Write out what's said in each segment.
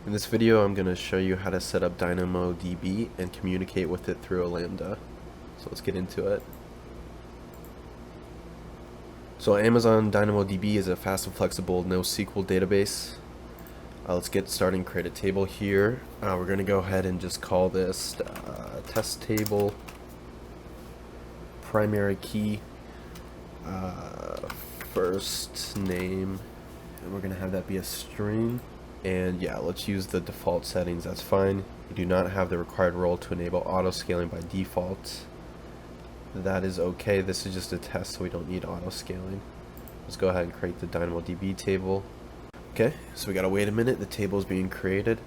In this video, I'm going to show you how to set up DynamoDB and communicate with it through a Lambda. So let's get into it. So Amazon DynamoDB is a fast and flexible NoSQL database. Let's get started and create a table here. We're going to go ahead and just call this test table primary key first name, and we're going to have that be a string. And yeah, let's use the default settings. That's fine. You do not have the required role to enable auto scaling by default. That is okay. This is just a test, so we don't need auto scaling. Let's go ahead and create the DynamoDB table. Okay, so we gotta wait a minute. The table is being created.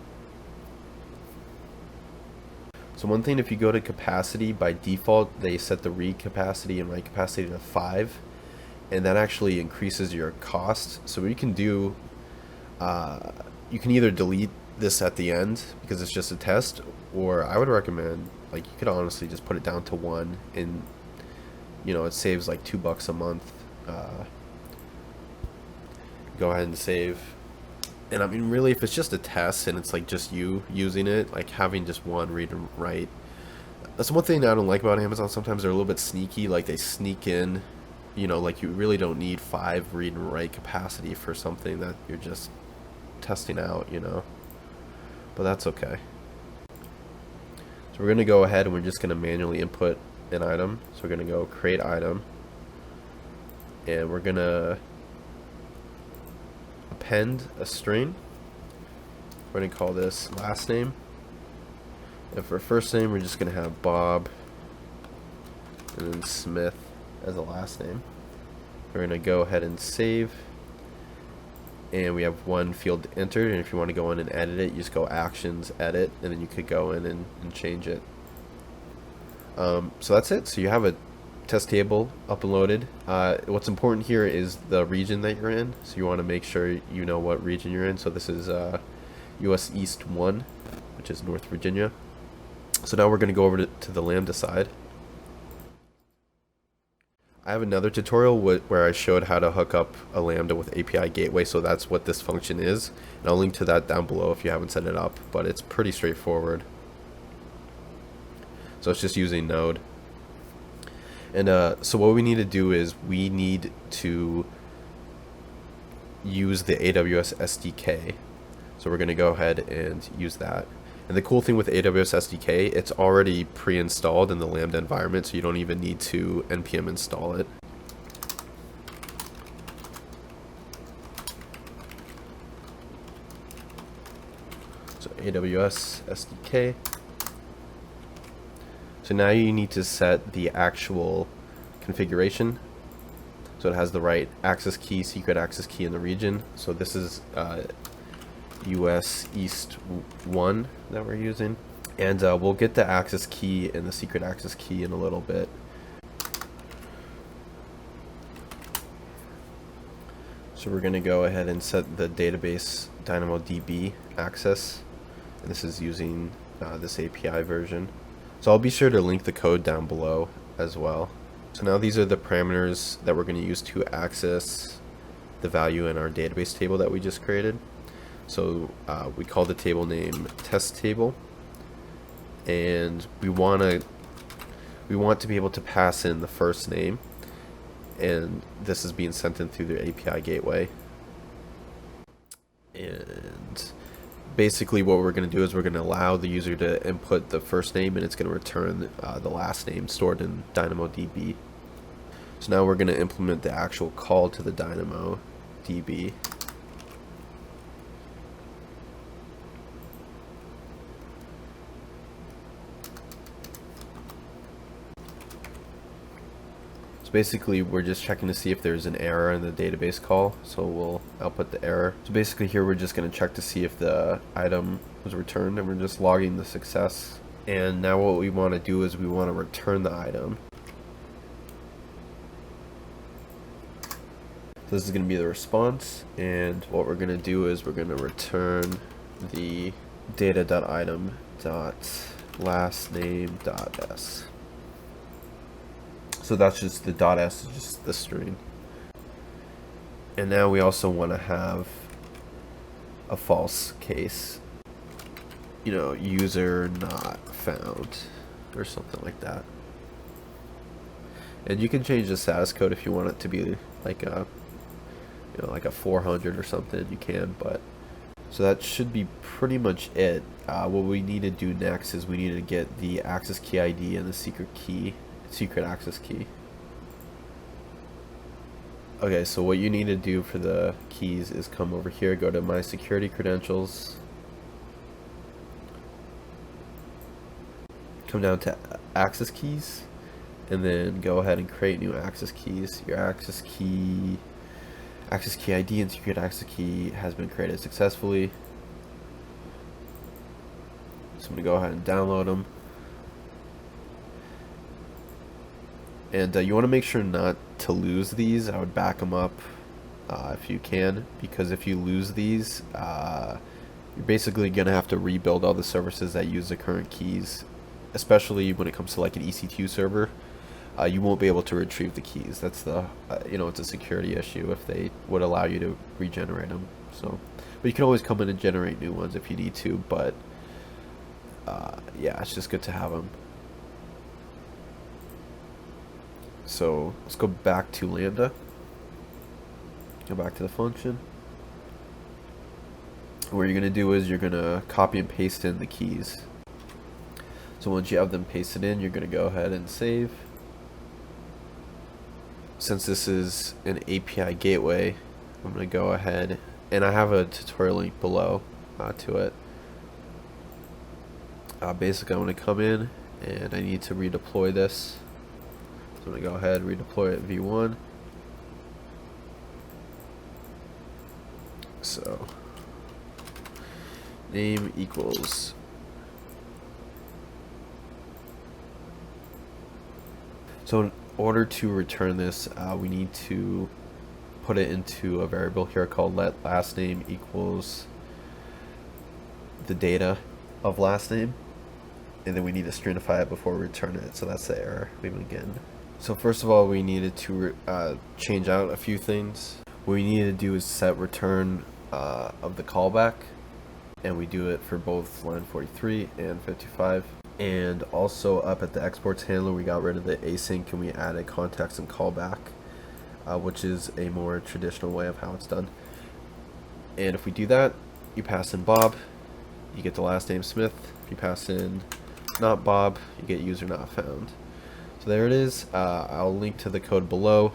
So one thing, if you go to capacity, by default they set the read capacity and write capacity to 5, and that actually increases your cost. So what you can do, you can either delete this at the end because it's just a test, or I would recommend, like, you could honestly just put it down to 1, and you know, it saves like $2 a month. Go ahead and save. And I mean, really, if it's just a test and it's like just you using it, like having just one read and write, that's one thing I don't like about Amazon. Sometimes they're a little bit sneaky, like they sneak in, you know, like you really don't need 5 read and write capacity for something that you're just testing out, you know, but that's okay. So we're going to go ahead and we're just going to manually input an item. So we're going to go create item, and we're going to append a string. We're going to call this last name, and for first name we're just going to have Bob and then Smith as a last name. We're going to go ahead and save, and we have one field entered, and if you want to go in and edit it, you just go actions, edit, and then you could go in and change it. So that's it. So you have a test table uploaded. What's important here is the region that you're in, so you want to make sure you know what region you're in. So this is US East 1, which is North Virginia. So now we're going to go over to the Lambda side. I have another tutorial where I showed how to hook up a Lambda with API Gateway, so that's what this function is, and I'll link to that down below if you haven't set it up, but it's pretty straightforward. So it's just using Node. And so what we need to do is we need to use the AWS SDK. So we're going to go ahead and use that. And the cool thing with AWS SDK, it's already pre-installed in the Lambda environment, so you don't even need to npm install it. So AWS SDK. So now you need to set the actual configuration. So it has the right access key, secret access key in the region. So this is US East 1 that we're using, and we'll get the access key and the secret access key in a little bit. So we're going to go ahead and set the database DynamoDB access, and this is using this API version. So I'll be sure to link the code down below as well. So now these are the parameters that we're going to use to access the value in our database table that we just created. So we call the table name test table, and we want to be able to pass in the first name, and this is being sent in through the API gateway. And basically what we're going to do is we're going to allow the user to input the first name, and it's going to return the last name stored in DynamoDB. So now we're going to implement the actual call to the DynamoDB. Basically we're just checking to see if there's an error in the database call, so we'll output the error. So basically here we're just going to check to see if the item was returned, and we're just logging the success. And now what we want to do is we want to return the item. So this is going to be the response, and what we're going to do is we're going to return the data.item.lastname.s. So that's just the .s is just the string. And now we also want to have a false case. you know, user not found or something like that. And you can change the status code if you want it to be like a, you know, like a 400 or something. You can, but so that should be pretty much it. What we need to do next is we need to get the access key ID and the secret access key. Okay, so what you need to do for the keys is come over here, go to my security credentials, come down to access keys, and then go ahead and create new access keys. Your access key ID and secret access key has been created successfully. So I'm going to go ahead and download them. And you want to make sure not to lose these. I would back them up if you can, because if you lose these, you're basically going to have to rebuild all the services that use the current keys, especially when it comes to like an EC2 server. You won't be able to retrieve the keys. That's the, you know, it's a security issue if they would allow you to regenerate them. So, but you can always come in and generate new ones if you need to, but yeah, it's just good to have them. So let's go back to Lambda, go back to the function. What you're going to do is you're going to copy and paste in the keys. So once you have them pasted in, you're going to go ahead and save. Since this is an API gateway, I'm going to go ahead, and I have a tutorial link below to it. Basically, I'm going to come in and I need to redeploy this. So I'm going to go ahead and redeploy it v1. So name equals so in order to return this, we need to put it into a variable here called let last name equals the data of last name, and then we need to stringify it before we return it. So that's the error we begin. So first of all, we needed to change out a few things. What we need to do is set return of the callback, and we do it for both line 43 and 55. And also up at the exports handler, we got rid of the async and we added context and callback, which is a more traditional way of how it's done. And if we do that, you pass in Bob, you get the last name Smith. If you pass in not Bob, you get user not found. So there it is. I'll link to the code below.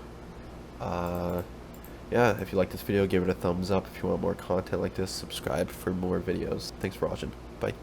Yeah, if you like this video, give it a thumbs up. If you want more content like this, subscribe for more videos. Thanks for watching. Bye.